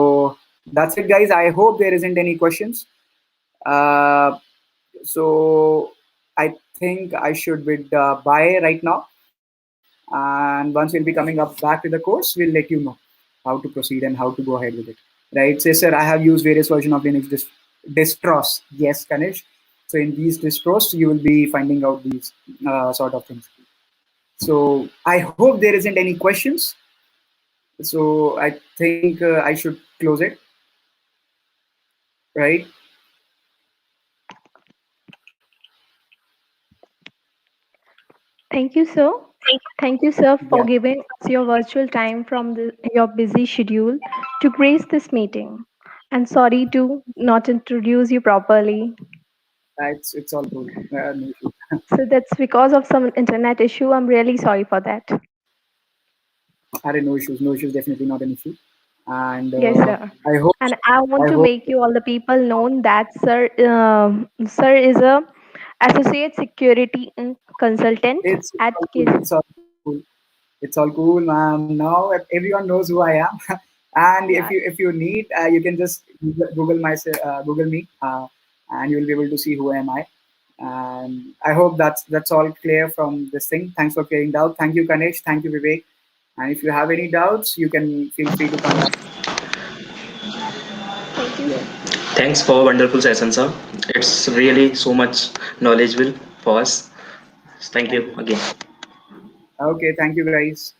that's it, guys. I hope there isn't any questions. So I think I should bid bye right now, and once we'll be coming up back to the course, we'll let you know how to proceed and how to go ahead with it. Right? Say, sir, I have used various versions of Linux distros. Yes, Kanish. So in these distros, you will be finding out these sort of things. So I hope there isn't any questions. So I think I should close it, right? Thank you, sir. Thank you, sir, for giving us your virtual time from your busy schedule to grace this meeting. And sorry to not introduce you properly. It's all cool. No issue. So that's because of some internet issue. I'm really sorry for that. No issues. No issues. Definitely not an issue. And yes, sir. I hope. And I want to make you all the people known that sir is a associate security consultant at It's all cool. It's all cool, man. Now everyone knows who I am. And if you need, you can just Google me, and you'll be able to see who am I. And I hope that's all clear from this thing. Thanks for clearing doubt. Thank you, Ganesh. Thank you, Vivek. And if you have any doubts, you can feel free to contact. Thank you. Thanks for a wonderful session, sir. It's really so much knowledgeable for us. Thank you again. Okay, thank you, guys.